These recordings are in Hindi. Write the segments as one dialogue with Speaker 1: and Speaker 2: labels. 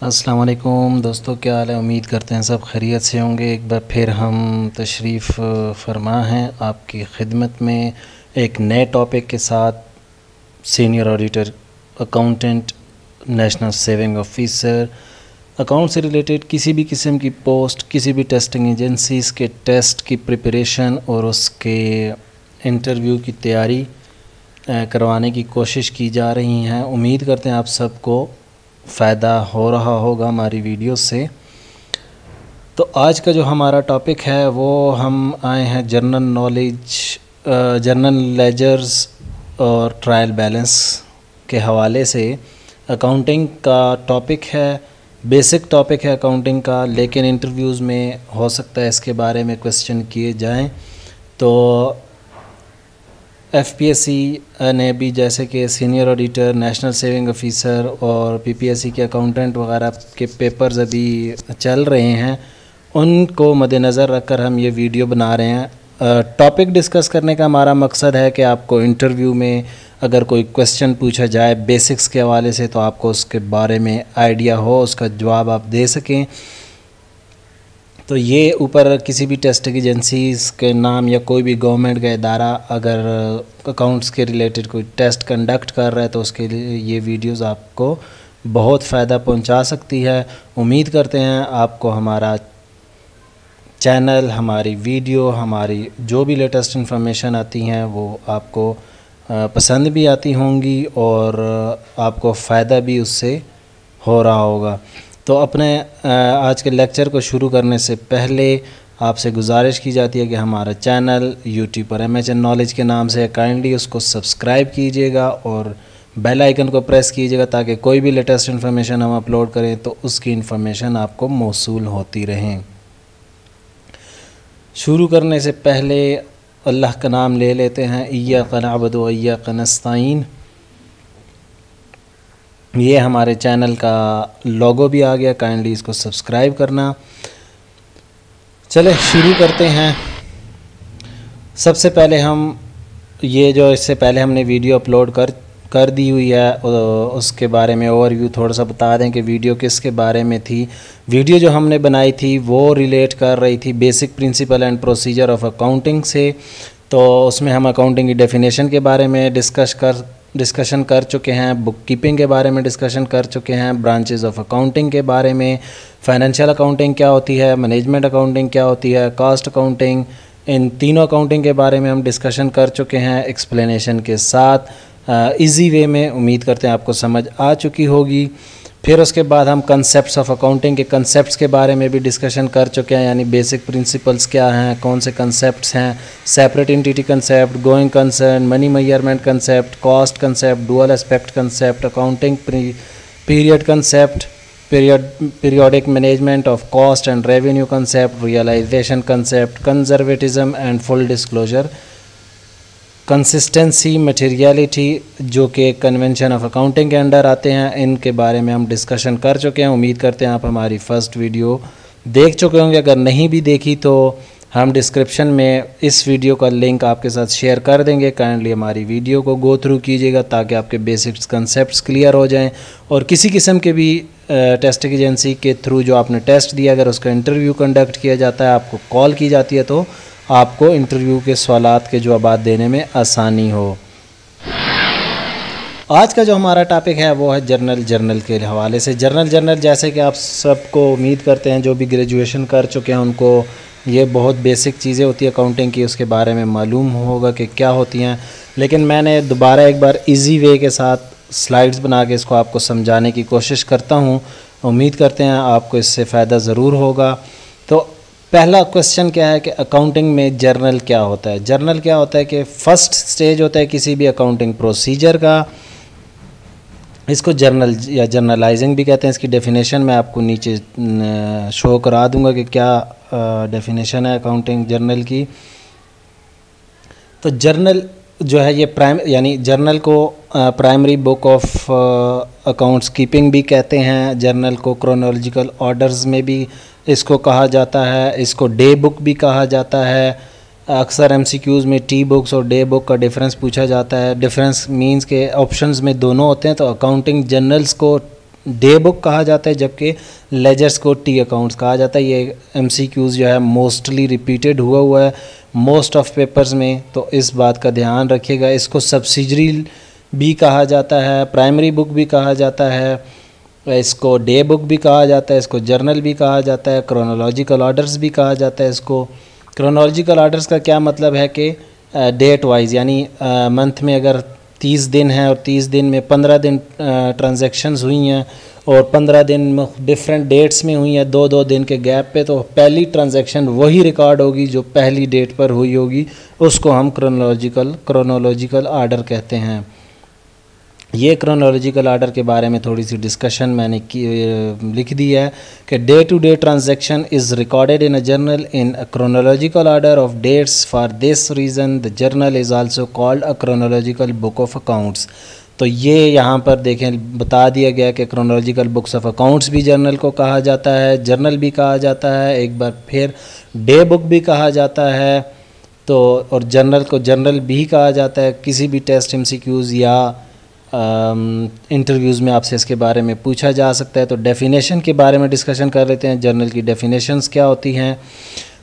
Speaker 1: अस्सलाम वालेकुम दोस्तों, क्या हाल है। उम्मीद करते हैं सब खैरियत से होंगे। एक बार फिर हम तशरीफ़ फरमा हैं आपकी खिदमत में एक नए टॉपिक के साथ। Senior auditor, accountant, national saving officer, account से रिलेटेड किसी भी किस्म की पोस्ट, किसी भी टेस्टिंग एजेंसीज़ के टेस्ट की प्रिपरेशन और उसके इंटरव्यू की तैयारी करवाने की कोशिश की जा रही हैं। उम्मीद करते हैं आप सबको फ़ायदा हो रहा होगा हमारी वीडियो से। तो आज का जो हमारा टॉपिक है वो हम आए हैं जनरल नॉलेज, जनरल लेजर्स और ट्रायल बैलेंस के हवाले से। अकाउंटिंग का टॉपिक है, बेसिक टॉपिक है अकाउंटिंग का, लेकिन इंटरव्यूज़ में हो सकता है इसके बारे में क्वेश्चन किए जाएं। तो एफपीएससी ने भी जैसे कि senior auditor, national saving officer और पीपीएससी के अकाउंटेंट वगैरह के पेपर्स अभी चल रहे हैं, उनको मद्देनज़र रखकर हम ये वीडियो बना रहे हैं। टॉपिक डिस्कस करने का हमारा मकसद है कि आपको इंटरव्यू में अगर कोई क्वेश्चन पूछा जाए बेसिक्स के हवाले से तो आपको उसके बारे में आइडिया हो, उसका जवाब आप दे सकें। तो ये ऊपर किसी भी टेस्टिंग एजेंसीज़ के नाम या कोई भी गवर्नमेंट का इदारा अगर अकाउंट्स के रिलेटेड कोई टेस्ट कंडक्ट कर रहा है तो उसके लिए ये वीडियोस आपको बहुत फ़ायदा पहुंचा सकती है। उम्मीद करते हैं आपको हमारा चैनल, हमारी वीडियो, हमारी जो भी लेटेस्ट इन्फॉर्मेशन आती हैं वो आपको पसंद भी आती होंगी और आपको फ़ायदा भी उससे हो रहा होगा। तो अपने आज के लेक्चर को शुरू करने से पहले आपसे गुजारिश की जाती है कि हमारा चैनल यूट्यूब पर MHN नॉलेज के नाम से काइंडली उसको सब्सक्राइब कीजिएगा और बेल आइकन को प्रेस कीजिएगा ताकि कोई भी लेटेस्ट इन्फॉर्मेशन हम अपलोड करें तो उसकी इन्फॉर्मेशन आपको मौसूल होती रहें। शुरू करने से पहले अल्लाह का नाम ले लेते हैं। इय्याका नअबुदु व इय्याका नस्तईन। ये हमारे चैनल का लोगो भी आ गया, काइंडली इसको सब्सक्राइब करना। चले शुरू करते हैं। सबसे पहले हम ये जो इससे पहले हमने वीडियो अपलोड कर दी हुई है उसके बारे में ओवरव्यू थोड़ा सा बता दें कि वीडियो किसके बारे में थी। वीडियो जो हमने बनाई थी वो रिलेट कर रही थी basic principle and procedure of accounting से। तो उसमें हम अकाउंटिंग की डेफिनेशन के बारे में डिस्कशन कर चुके हैं, बुक कीपिंग के बारे में डिस्कशन कर चुके हैं, ब्रांचेस ऑफ अकाउंटिंग के बारे में, फाइनेंशियल अकाउंटिंग क्या होती है, मैनेजमेंट अकाउंटिंग क्या होती है, कॉस्ट अकाउंटिंग, इन तीनों अकाउंटिंग के बारे में हम डिस्कशन कर चुके हैं एक्सप्लेनेशन के साथ, इजी वे में। उम्मीद करते हैं आपको समझ आ चुकी होगी। फिर उसके बाद हम कंसेप्ट्स ऑफ अकाउंटिंग के कंसेप्ट्स के बारे में भी डिस्कशन कर चुके हैं, यानी बेसिक प्रिंसिपल्स क्या हैं, कौन से कंसेप्ट्स हैं, separate entity concept, going concern, money measurement concept, cost concept, dual aspect concept, accounting period concept, periodic management of cost and revenue concept, realisation concept, conservatism and full disclosure, consistency, materiality जो कि कन्वेंशन ऑफ अकाउंटिंग के अंडर आते हैं, इनके बारे में हम डिस्कशन कर चुके हैं। उम्मीद करते हैं आप हमारी फ़र्स्ट वीडियो देख चुके होंगे। अगर नहीं भी देखी तो हम डिस्क्रिप्शन में इस वीडियो का लिंक आपके साथ शेयर कर देंगे। काइंडली हमारी वीडियो को गो थ्रू कीजिएगा ताकि आपके बेसिक्स कंसेप्ट्स क्लियर हो जाएं और किसी किस्म के भी टेस्टिंग एजेंसी के थ्रू जो आपने टेस्ट दिया अगर उसका इंटरव्यू कंडक्ट किया जाता है, आपको कॉल की जाती है, तो आपको इंटरव्यू के सवालात के जवाब देने में आसानी हो। आज का जो हमारा टॉपिक है वो है जर्नल के हवाले से। जर्नल जैसे कि आप सबको उम्मीद करते हैं जो भी ग्रेजुएशन कर चुके हैं उनको ये बहुत बेसिक चीज़ें होती है अकाउंटिंग की, उसके बारे में मालूम होगा कि क्या होती हैं। लेकिन मैंने दोबारा एक बार इजी वे के साथ स्लाइड्स बना के इसको आपको समझाने की कोशिश करता हूँ। उम्मीद करते हैं आपको इससे फ़ायदा ज़रूर होगा। तो पहला क्वेश्चन क्या है कि अकाउंटिंग में जर्नल क्या होता है। जर्नल क्या होता है कि फ़र्स्ट स्टेज होता है किसी भी अकाउंटिंग प्रोसीजर का। इसको जर्नल या जर्नलाइजिंग भी कहते हैं। इसकी डेफिनेशन मैं आपको नीचे शो करा दूंगा कि क्या डेफिनेशन है अकाउंटिंग जर्नल की। तो जर्नल जो है ये यानी जर्नल को primary book of accounts keeping भी कहते हैं। जर्नल को क्रोनोलॉजिकल ऑर्डर्स में भी इसको कहा जाता है। इसको डे बुक भी कहा जाता है। अक्सर एमसीक्यूज़ में टी बुक्स और डे बुक का डिफरेंस पूछा जाता है। डिफरेंस मींस के ऑप्शंस में दोनों होते हैं। तो अकाउंटिंग जर्नल्स को डे बुक कहा जाता है, जबकि लेजर्स को टी अकाउंट्स कहा जाता है। ये MCQs जो है मोस्टली रिपीटेड हुआ है मोस्ट ऑफ पेपर्स में, तो इस बात का ध्यान रखिएगा। इसको सब्सिडरी भी कहा जाता है, प्राइमरी बुक भी कहा जाता है, इसको डे बुक भी कहा जाता है, इसको जर्नल भी कहा जाता है, क्रोनोलॉजिकल ऑर्डर्स भी कहा जाता है। इसको क्रोनोलॉजिकल ऑर्डर्स का क्या मतलब है कि डेट वाइज, यानी मंथ में अगर 30 दिन हैं और 30 दिन में 15 दिन ट्रांजैक्शंस हुई हैं और 15 दिन डिफरेंट डेट्स में हुई हैं, 2-2 दिन के गैप पे, तो पहली ट्रांजैक्शन वही रिकॉर्ड होगी जो पहली डेट पर हुई होगी, उसको हम क्रोनोलॉजिकल ऑर्डर कहते हैं। ये क्रोनोलॉजिकल ऑर्डर के बारे में थोड़ी सी डिस्कशन मैंने लिख दी है कि day to day transaction is recorded in a journal in a chronological order of dates. For this reason the journal is also called a chronological book of accounts. तो ये यहाँ पर देखें बता दिया गया कि क्रोनोलॉजिकल बुक्स ऑफ अकाउंट्स भी जर्नल को कहा जाता है, जर्नल भी कहा जाता है, एक बार फिर डे बुक भी कहा जाता है। तो और जर्नल को जर्नल भी कहा जाता है। किसी भी टेस्ट MCQs या इंटरव्यूज़ में आपसे इसके बारे में पूछा जा सकता है। तो डेफिनेशन के बारे में डिस्कशन कर लेते हैं। जर्नल की डेफिनेशंस क्या होती हैं।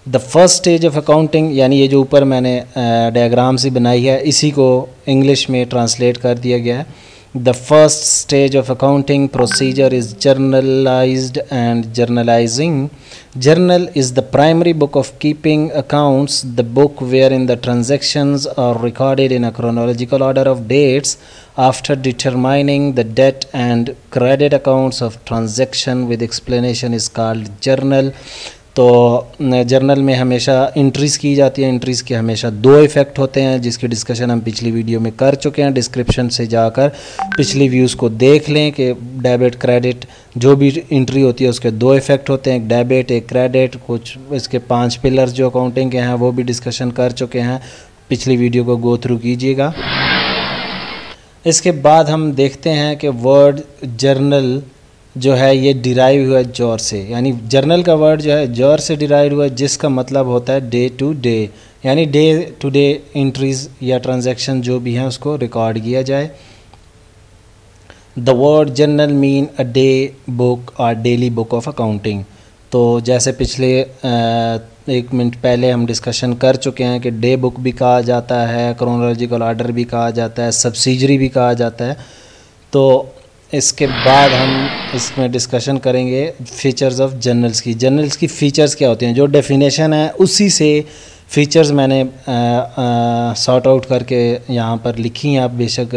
Speaker 1: The first stage of accounting, यानी ये जो ऊपर मैंने डायग्राम से बनाई है इसी को इंग्लिश में ट्रांसलेट कर दिया गया है। The first stage of accounting procedure is journalised and journalising. Journal is the primary book of keeping accounts, the book wherein the transactions are recorded in a chronological order of dates. After determining the debt and credit accounts of transaction with explanation is called journal. तो जर्नल में हमेशा इंट्रीज़ की जाती है। इंट्रीज़ के हमेशा 2 इफ़ेक्ट होते हैं, जिसकी डिस्कशन हम पिछली वीडियो में कर चुके हैं। डिस्क्रिप्शन से जाकर पिछली व्यूज़ को देख लें कि डेबिट क्रेडिट जो भी इंट्री होती है उसके 2 इफ़ेक्ट होते हैं, एक डेबिट एक क्रेडिट। कुछ इसके 5 पिलर्स जो अकाउंटिंग के हैं वो भी डिस्कशन कर चुके हैं, पिछली वीडियो को गो थ्रू कीजिएगा। इसके बाद हम देखते हैं कि वर्ड जर्नल जो है ये डिराइव हुआ है जॉर से, यानी जर्नल का वर्ड जो है जॉर से डिराइव हुआ है, जिसका मतलब होता है डे टू डे, यानी डे टू डे इंट्रीज़ या ट्रांजैक्शन जो भी हैं उसको रिकॉर्ड किया जाए। The word journal mean a day book और डेली बुक ऑफ अकाउंटिंग। तो जैसे पिछले 1 मिनट पहले हम डिस्कशन कर चुके हैं कि डे बुक भी कहा जाता है, क्रोनोलॉजिकल ऑर्डर भी कहा जाता है, सब्सिडरी भी कहा जाता है। तो इसके बाद हम इसमें डिस्कशन करेंगे फीचर्स ऑफ जर्नल्स की। जर्नल्स की फ़ीचर्स क्या होती हैं, जो डेफिनेशन है उसी से फ़ीचर्स मैंने सॉर्ट आउट करके यहाँ पर लिखी हैं। आप बेशक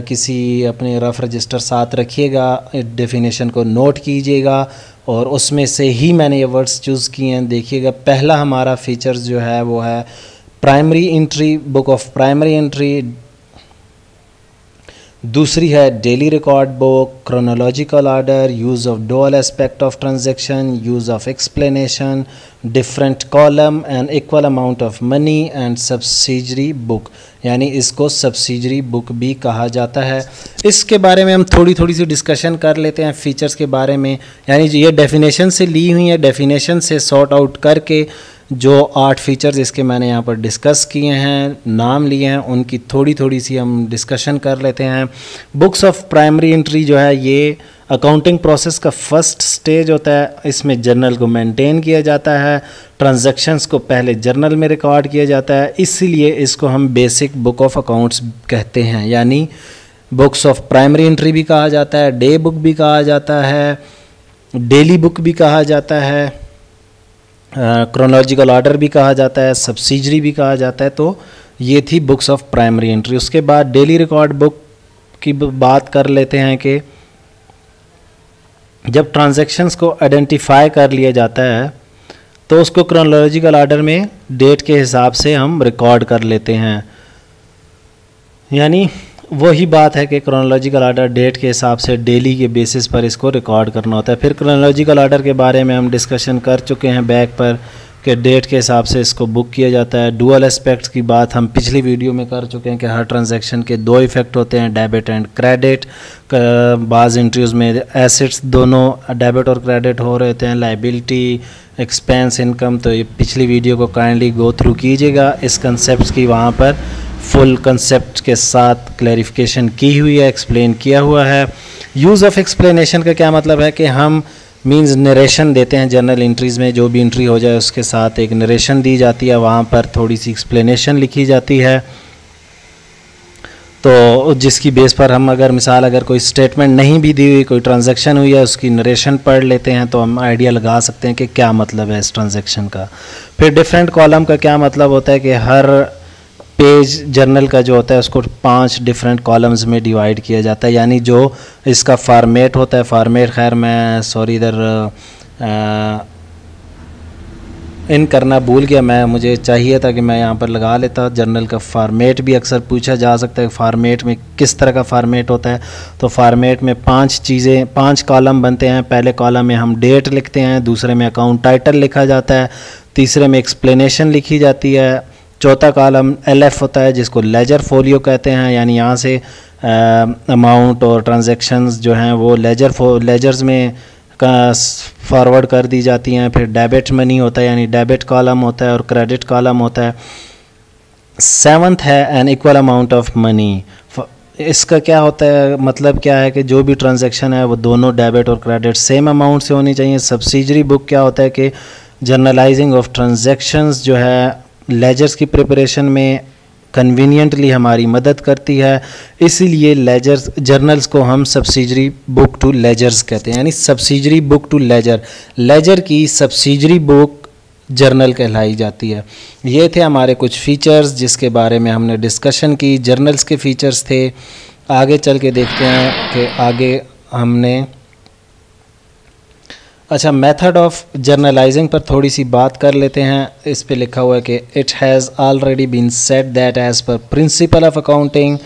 Speaker 1: किसी अपने रफ रजिस्टर साथ रखिएगा, डेफिनेशन को नोट कीजिएगा और उसमें से ही मैंने ये वर्ड्स चूज़ किए हैं। देखिएगा, पहला हमारा फीचर्स जो है वो है primary entry, book of primary entry. दूसरी है daily record book, chronological order, use of dual aspect of transaction, use of explanation, different column and equal amount of money and subsidiary book, यानी इसको सब्सिडरी बुक भी कहा जाता है। इसके बारे में हम थोड़ी सी डिस्कशन कर लेते हैं फ़ीचर्स के बारे में, यानी ये डेफिनेशन से ली हुई है, डेफिनेशन से सॉर्ट आउट करके जो 8 फीचर्स इसके मैंने यहाँ पर डिस्कस किए हैं, नाम लिए हैं, उनकी थोड़ी सी हम डिस्कशन कर लेते हैं। बुक्स ऑफ प्राइमरी एंट्री जो है ये अकाउंटिंग प्रोसेस का फर्स्ट स्टेज होता है। इसमें जर्नल को मेंटेन किया जाता है, ट्रांजैक्शंस को पहले जर्नल में रिकॉर्ड किया जाता है, इसीलिए इसको हम बेसिक बुक ऑफ अकाउंट्स कहते हैं। यानी बुक्स ऑफ प्राइमरी एंट्री भी कहा जाता है, डे बुक भी कहा जाता है, डेली बुक भी कहा जाता है, क्रोनोलॉजिकल ऑर्डर भी कहा जाता है, सब्सिडरी भी कहा जाता है। तो ये थी बुक्स ऑफ प्राइमरी एंट्री। उसके बाद डेली रिकॉर्ड बुक की बात कर लेते हैं कि जब ट्रांजैक्शंस को आइडेंटिफाई कर लिया जाता है तो उसको क्रोनोलॉजिकल ऑर्डर में डेट के हिसाब से हम रिकॉर्ड कर लेते हैं। यानी वही बात है कि क्रोनोलॉजिकल ऑर्डर डेट के हिसाब से डेली के बेसिस पर इसको रिकॉर्ड करना होता है। फिर क्रोनोलॉजिकल ऑर्डर के बारे में हम डिस्कशन कर चुके हैं बैक पर कि डेट के हिसाब से इसको बुक किया जाता है। डुअल एस्पेक्ट्स की बात हम पिछली वीडियो में कर चुके हैं कि हर ट्रांजैक्शन के 2 इफ़ेक्ट होते हैं, डेबिट एंड क्रेडिट। बाज़ एंट्रीज़ में एसेट्स दोनों डेबिट और क्रेडिट हो रहे होते हैं, लाइबिलिटी, एक्सपेंस, इनकम। तो ये पिछली वीडियो को काइंडली गो थ्रू कीजिएगा, इस कंसेप्ट की वहाँ पर फुल कंसेप्ट के साथ क्लैरिफिकेशन की हुई है, एक्सप्लेन किया हुआ है। यूज़ ऑफ एक्सप्लेनेशन का क्या मतलब है कि हम मींस नरेशन देते हैं जर्नल एंट्रीज़ में, जो भी एंट्री हो जाए उसके साथ एक नरेशन दी जाती है, वहाँ पर थोड़ी सी एक्सप्लेनेशन लिखी जाती है। तो जिसकी बेस पर हम अगर कोई स्टेटमेंट नहीं भी दी हुई, कोई ट्रांजैक्शन हुई है, उसकी नरेशन पढ़ लेते हैं तो हम आइडिया लगा सकते हैं कि क्या मतलब है इस ट्रांजैक्शन का। फिर डिफरेंट कॉलम का क्या मतलब होता है कि हर पेज जर्नल का जो होता है उसको 5 डिफरेंट कॉलम्स में डिवाइड किया जाता है, यानी जो इसका फॉर्मेट होता है, फॉर्मेट खैर मैं सॉरी इधर इन करना भूल गया, मुझे चाहिए था कि मैं यहाँ पर लगा लेता। जर्नल का फॉर्मेट भी अक्सर पूछा जा सकता है, फॉर्मेट में किस तरह का फॉर्मेट होता है। तो फॉर्मेट में 5 कॉलम बनते हैं। पहले कॉलम में हम डेट लिखते हैं, दूसरे में अकाउंट टाइटल लिखा जाता है, तीसरे में एक्सप्लेनेशन लिखी जाती है, चौथा कॉलम LF होता है जिसको लेजर फोलियो कहते हैं, यानी यहाँ से अमाउंट और ट्रांजैक्शंस जो हैं वो लेजर्स में फॉरवर्ड कर दी जाती हैं। फिर डेबिट मनी होता है, यानी डेबिट कॉलम होता है और क्रेडिट कॉलम होता है। 7th है an equal amount of money. इसका क्या होता है, मतलब क्या है कि जो भी ट्रांजैक्शन है वो दोनों डेबिट और क्रेडिट सेम अमाउंट से होनी चाहिए। सब्सिडरी बुक क्या होता है कि जर्नलाइजिंग ऑफ ट्रांजैक्शंस जो है लेजर्स की प्रिपरेशन में कन्वीनियंटली हमारी मदद करती है, इसीलिए लेजर्स जर्नल्स को हम सब्सिडरी बुक टू लेजर्स कहते हैं, यानी सब्सिडरी बुक टू लेजर की सब्सिडरी बुक जर्नल कहलाई जाती है। ये थे हमारे कुछ फीचर्स जिसके बारे में हमने डिस्कशन की, जर्नल्स के फीचर्स थे। आगे चल के देखते हैं कि आगे हमने अच्छा मेथड ऑफ जर्नलाइजिंग पर थोड़ी सी बात कर लेते हैं। इस पे लिखा हुआ है कि it has already been said that as per principle of accounting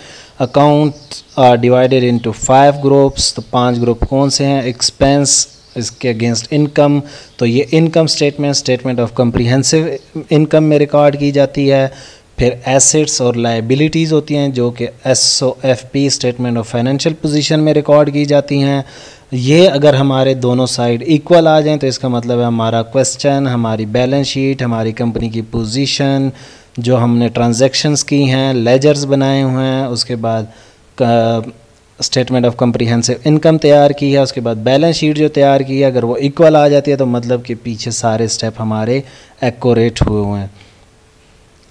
Speaker 1: account are divided into 5 groups. तो 5 ग्रुप कौन से हैं? एक्सपेंस, इसके अगेंस्ट इनकम, तो ये income statement of comprehensive income में रिकॉर्ड की जाती है। फिर एसेट्स और लायबिलिटीज़ होती हैं जो कि SOFP statement of financial position में रिकॉर्ड की जाती हैं। ये अगर हमारे दोनों साइड इक्वल आ जाएं तो इसका मतलब है हमारा क्वेश्चन, हमारी बैलेंस शीट, हमारी कंपनी की पोजीशन, जो हमने ट्रांजैक्शंस की हैं, लेजर्स बनाए हुए हैं, उसके बाद स्टेटमेंट ऑफ कम्प्रीहेंसिव इनकम तैयार की है, उसके बाद बैलेंस शीट जो तैयार की है, अगर वो इक्वल आ जाती है तो मतलब कि पीछे सारे स्टेप हमारे एक्यूरेट हुए हुए हैं।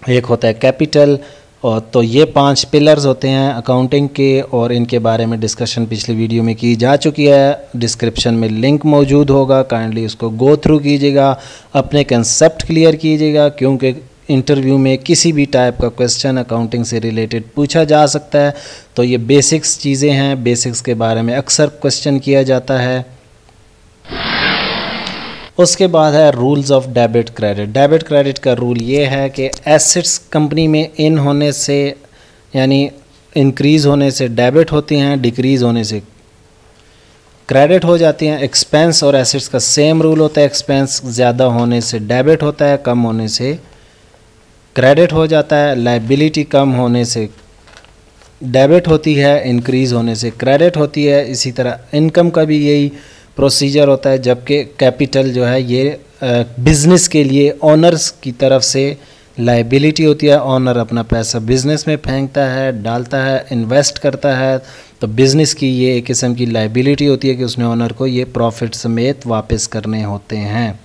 Speaker 1: एक होता है कैपिटल, और तो ये 5 पिलर्स होते हैं अकाउंटिंग के, और इनके बारे में डिस्कशन पिछली वीडियो में की जा चुकी है। डिस्क्रिप्शन में लिंक मौजूद होगा, काइंडली उसको गो थ्रू कीजिएगा, अपने कंसेप्ट क्लियर कीजिएगा, क्योंकि इंटरव्यू में किसी भी टाइप का क्वेश्चन अकाउंटिंग से रिलेटेड पूछा जा सकता है। तो ये बेसिक्स चीज़ें हैं, बेसिक्स के बारे में अक्सर क्वेश्चन किया जाता है। उसके बाद है rules of debit credit. Debit credit का रूल ये है कि एसेट्स कंपनी में इन होने से यानी इंक्रीज़ होने से डेबिट होती हैं, डिक्रीज़ होने से क्रेडिट हो जाती हैं। एक्सपेंस और एसेट्स का सेम रूल होता है, एक्सपेंस ज़्यादा होने से डेबिट होता है, कम होने से क्रेडिट हो जाता है। लायबिलिटी कम होने से डेबिट होती है, इंक्रीज़ होने से क्रेडिट होती है। इसी तरह इनकम का भी यही प्रोसीजर होता है, जबकि कैपिटल जो है ये बिज़नेस के लिए ओनर्स की तरफ से लायबिलिटी होती है। ओनर अपना पैसा बिज़नेस में फेंकता है, डालता है, इन्वेस्ट करता है, तो बिज़नेस की ये एक किस्म की लायबिलिटी होती है कि उसने ओनर को ये प्रॉफिट समेत वापस करने होते हैं।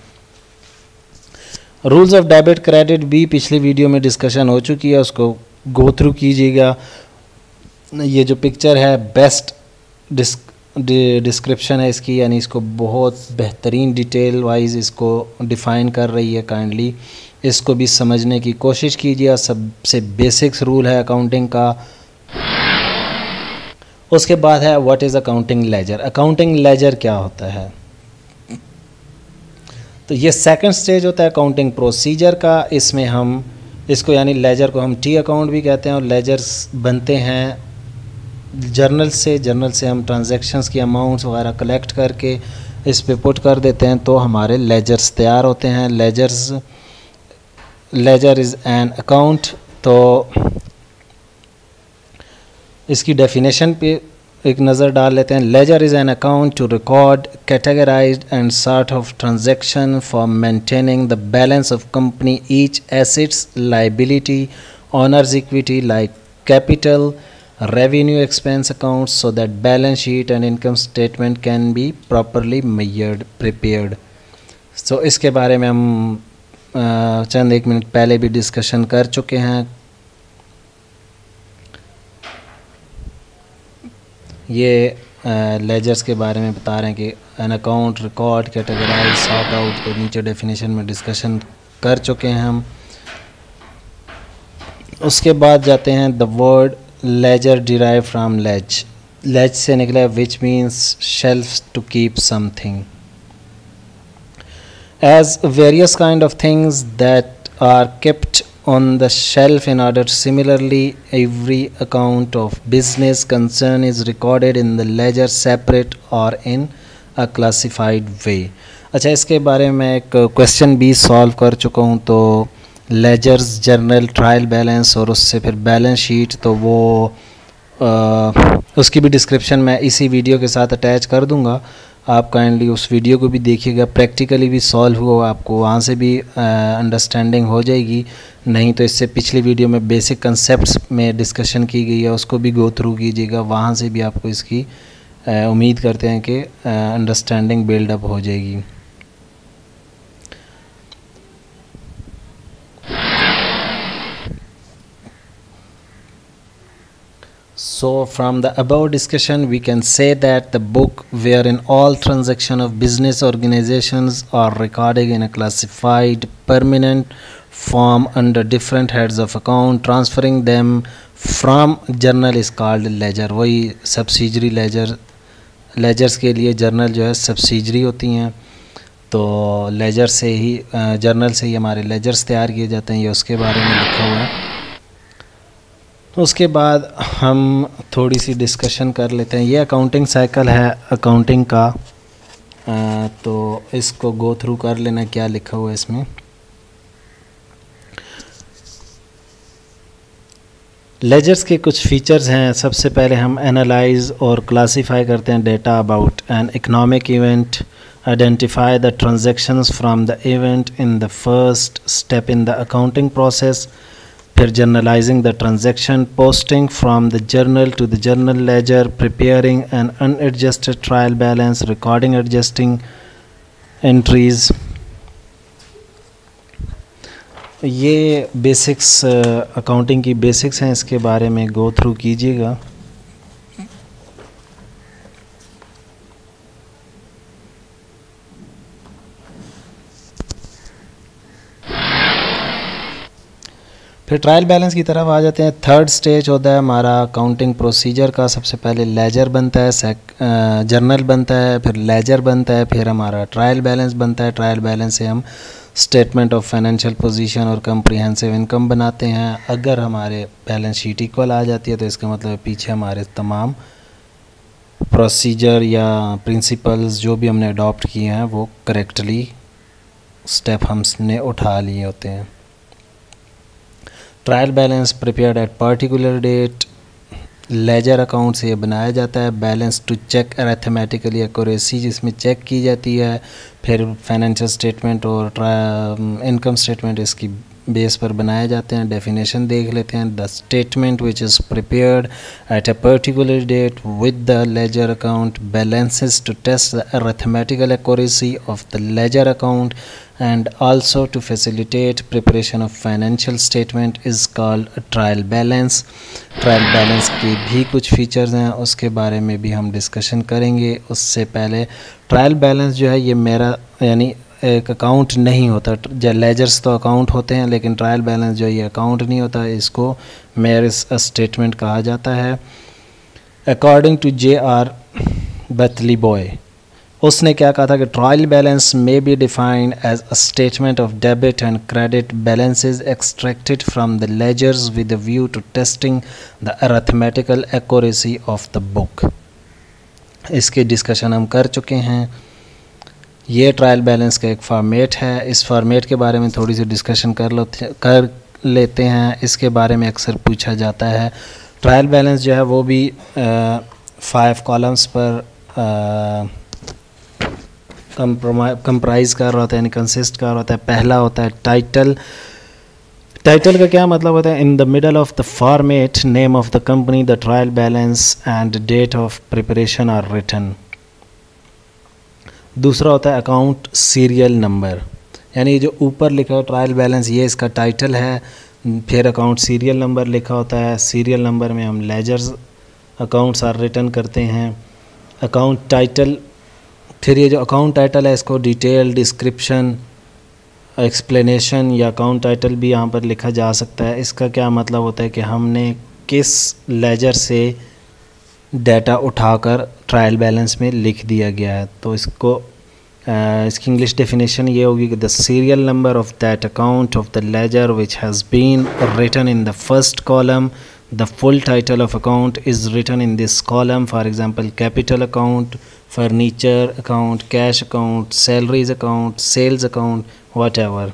Speaker 1: रूल्स ऑफ डेबिट क्रेडिट भी पिछली वीडियो में डिस्कशन हो चुकी है, उसको गो थ्रू कीजिएगा। ये जो पिक्चर है बेस्ट डिस्क्रिप्शन है इसकी, यानी इसको बहुत बेहतरीन डिटेल वाइज इसको डिफ़ाइन कर रही है। काइंडली इसको भी समझने की कोशिश कीजिए। सबसे बेसिक्स रूल है अकाउंटिंग का। उसके बाद है what is accounting ledger. Accounting ledger क्या होता है? तो ये सेकंड स्टेज होता है अकाउंटिंग प्रोसीजर का। इसमें हम इसको यानी लेजर को हम टी अकाउंट भी कहते हैं, और लेजर्स बनते हैं जर्नल से हम ट्रांजैक्शंस की अमाउंट्स वगैरह कलेक्ट करके इस पे पुट कर देते हैं, तो हमारे लेजर्स तैयार होते हैं। Ledger is an account. तो इसकी डेफिनेशन पे एक नज़र डाल लेते हैं। Ledger is an account to record categorised and sort of transaction for maintaining the balance of company, each assets, liability, owners equity like capital, revenue expense accounts so that balance sheet and income statement can be properly prepared. So इसके बारे में हम चंद एक मिनट पहले भी डिस्कशन कर चुके हैं। ये लेजर्स के बारे में बता रहे हैं कि an account record categorise sort out को नीचे डेफिनेशन में डिस्कशन कर चुके हैं हम। उसके बाद जाते हैं the word ledger derive from ledge, ledge से निकला which means shelf to keep something, as various kind of things that are kept on the shelf in order. Similarly, every account of business concern is recorded in the ledger separate or in a classified way. अच्छा, इसके बारे में एक क्वेश्चन भी सॉल्व कर चुका हूँ। तो लेजर्स, जर्नल, ट्रायल बैलेंस और उससे फिर बैलेंस शीट, तो वो उसकी भी डिस्क्रिप्शन मैं इसी वीडियो के साथ अटैच कर दूँगा। आप काइंडली उस वीडियो को भी देखिएगा, प्रैक्टिकली भी सॉल्व हुआ, आपको वहाँ से भी अंडरस्टैंडिंग हो जाएगी। नहीं तो इससे पिछली वीडियो में बेसिक कंसेप्ट्स में डिस्कशन की गई है, उसको भी गो थ्रू कीजिएगा, वहाँ से भी आपको इसकी उम्मीद करते हैं कि अंडरस्टैंडिंग बिल्डअप हो जाएगी। So from the above discussion we can say that the book wherein all transaction of business organizations are recorded in a classified permanent form under different heads of account, transferring them from journal is called ledger. वही subsidiary ledger, ledgers के लिए journal जो है subsidiary होती हैं। तो ledger से ही journal से ही हमारे ledgers तैयार किए जाते हैं, ये उसके बारे में लिखा हुआ है। उसके बाद हम थोड़ी सी डिस्कशन कर लेते हैं। ये अकाउंटिंग साइकिल है अकाउंटिंग का, तो इसको गो थ्रू कर लेना क्या लिखा हुआ है इसमें। लेजर्स के कुछ फीचर्स हैं। सबसे पहले हम एनालाइज और क्लासीफाई करते हैं data about an economic event, identify the transactions from the event in the first step in the accounting process, फिर journalising the transaction, posting from the journal to the journal ledger, preparing an unadjusted trial balance, recording adjusting entries. ये बेसिक्स अकाउंटिंग की बेसिक्स हैं, इसके बारे में गो थ्रू कीजिएगा। फिर ट्रायल बैलेंस की तरफ आ जाते हैं। थर्ड स्टेज होता है हमारा अकाउंटिंग प्रोसीजर का। सबसे पहले लेजर बनता है, जर्नल बनता है, फिर लेजर बनता है, फिर हमारा ट्रायल बैलेंस बनता है। ट्रायल बैलेंस से हम स्टेटमेंट ऑफ फाइनेंशियल पोजीशन और कम्प्रिहेंसिव इनकम बनाते हैं। अगर हमारे बैलेंस शीट इक्वल आ जाती है तो इसका मतलब पीछे हमारे तमाम प्रोसीजर या प्रिंसिपल्स जो भी हमने अडॉप्ट किए हैं वो करेक्टली स्टेप हमने उठा लिए होते हैं। Trial balance prepared at particular date, ledger account से ये बनाया जाता है। Balance to check arithmetically accuracy, जिसमें चेक की जाती है। फिर फाइनेंशियल स्टेटमेंट और इनकम स्टेटमेंट इसकी बेस पर बनाए जाते हैं। डेफिनेशन देख लेते हैं। The statement which is prepared at a particular date with the ledger account balances to test the arithmetical accuracy of the ledger account and also to facilitate preparation of financial statement is called a trial balance. Trial balance के भी कुछ फीचर्स हैं, उसके बारे में भी हम डिस्कशन करेंगे। उससे पहले ट्रायल बैलेंस जो है ये मेरा यानी एक अकाउंट नहीं होता। लेजर्स तो अकाउंट होते हैं लेकिन ट्रायल बैलेंस जो है ये अकाउंट नहीं होता, इसको मेरिस स्टेटमेंट कहा जाता है। According to J.R. Bathli boy, उसने क्या कहा था कि ट्रायल बैलेंस में be defined as a statement of debit and credit balances extracted from the ledgers with a view to testing the arithmetical accuracy of the book. इसकी डिस्कशन हम कर चुके हैं। ये ट्रायल बैलेंस का एक फॉर्मेट है। इस फॉर्मेट के बारे में थोड़ी सी डिस्कशन कर लेते हैं। इसके बारे में अक्सर पूछा जाता है। ट्रायल बैलेंस जो है वो भी 5 कॉलम्स पर कंप्राइज कर रहा होता है, यानी कंसिस्ट कर रहा होता है। पहला होता है टाइटल, टाइटल का क्या मतलब होता है? In the middle of the format name of the company, the trial balance and date of preparation are written. दूसरा होता है अकाउंट सीरियल नंबर, यानी जो ऊपर लिखा है ट्रायल बैलेंस ये इसका टाइटल है, फिर अकाउंट सीरियल नंबर लिखा होता है, सीरियल नंबर में हम लेजर्स अकाउंट्स आर रिटर्न करते हैं। अकाउंट टाइटल, फिर ये जो अकाउंट टाइटल है इसको डिटेल, डिस्क्रिप्शन, एक्सप्लेनेशन या अकाउंट टाइटल भी यहाँ पर लिखा जा सकता है। इसका क्या मतलब होता है कि हमने किस लेजर से डाटा उठाकर ट्रायल बैलेंस में लिख दिया गया है। तो इसको इसकी इंग्लिश डेफिनेशन ये होगी कि the serial number of that account of the ledger which has been written in the first column, the full title of account is written in this column. For example capital account, furniture account, cash account, salaries account, sales account, whatever.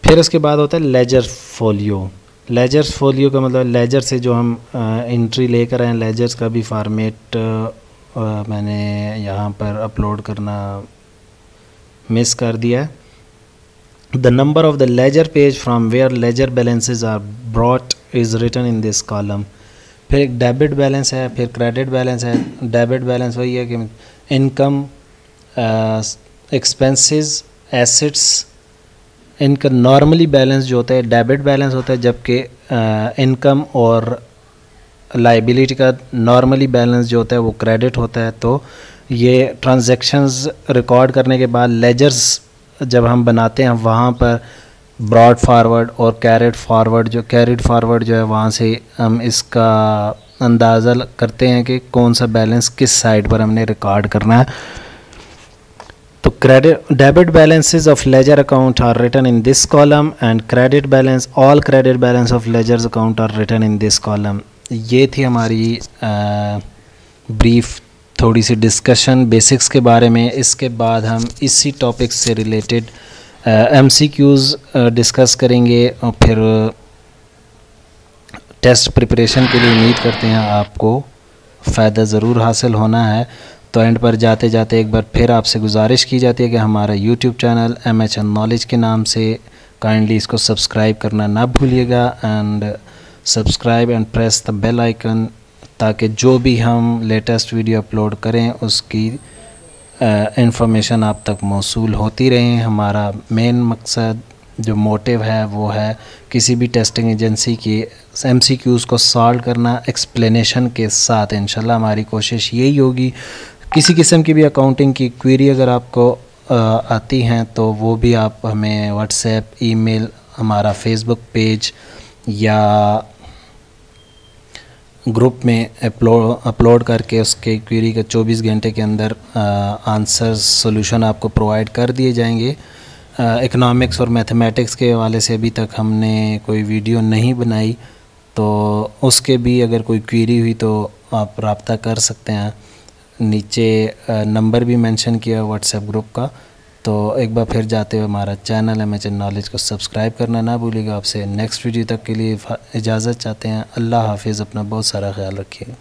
Speaker 1: फिर उसके बाद होता है लेजर फोलियो। लेजर्स फोलियो का मतलब लेजर से जो हम एंट्री लेकर आए, लेजर्स का भी फॉर्मेट मैंने यहाँ पर अपलोड करना मिस कर दिया है। The number of the ledger page from where ledger balances are brought is written in this column. फिर एक डेबिट बैलेंस है, फिर क्रेडिट बैलेंस है। डेबिट बैलेंस वही है कि इनकम, एक्सपेंसेस, एसेट्स, इनका नॉर्मली बैलेंस जो होता है डेबिट बैलेंस होता है, जबकि इनकम और लाइबिलिटी का नॉर्मली बैलेंस जो होता है वो क्रेडिट होता है। तो ये ट्रांजैक्शंस रिकॉर्ड करने के बाद लेजर्स जब हम बनाते हैं वहाँ पर ब्रॉड फॉरवर्ड और कैरिड फॉरवर्ड जो है वहाँ से हम इसका अंदाज़ा करते हैं कि कौन सा बैलेंस किस साइड पर हमने रिकॉर्ड करना है। तो debit balances of ledger account are written in this column and all credit balance of ledger's account are written in this column। ये थी हमारी ब्रीफ थोड़ी सी डिस्कशन बेसिक्स के बारे में। इसके बाद हम इसी टॉपिक से रिलेटेड MCQs डिस्कस करेंगे और फिर टेस्ट प्रिपरेशन के लिए उम्मीद करते हैं आपको फ़ायदा ज़रूर हासिल होना है। तो एंड पर जाते जाते एक बार फिर आपसे गुजारिश की जाती है कि हमारा YouTube चैनल MHN नॉलेज के नाम से काइंडली इसको सब्सक्राइब करना ना भूलिएगा and subscribe and press the bell icon, ताकि जो भी हम लेटेस्ट वीडियो अपलोड करें उसकी इंफॉर्मेशन आप तक मौसूल होती रहे। हमारा मेन मकसद जो मोटिव है वो है किसी भी टेस्टिंग एजेंसी की MCQs को सॉल्व करना एक्सप्लेनेशन के साथ। इंशाल्लाह हमारी कोशिश यही होगी। किसी किस्म की भी अकाउंटिंग की क्वेरी अगर आपको आती हैं तो वो भी आप हमें व्हाट्सएप, ईमेल, हमारा फेसबुक पेज या ग्रुप में अपलोड करके उसके क्वेरी का 24 घंटे के अंदर आंसर सॉल्यूशन आपको प्रोवाइड कर दिए जाएंगे। इकोनॉमिक्स और मैथमेटिक्स के हवाले से अभी तक हमने कोई वीडियो नहीं बनाई, तो उसके भी अगर कोई क्वेरी हुई तो आप रब्ता कर सकते हैं। नीचे नंबर भी मेंशन किया व्हाट्सएप ग्रुप का। तो एक बार फिर जाते हुए हमारा चैनल MHN नॉलेज को सब्सक्राइब करना ना भूलिएगा। आपसे नेक्स्ट वीडियो तक के लिए इजाज़त चाहते हैं। अल्लाह हाफिज़, अपना बहुत सारा ख्याल रखिए।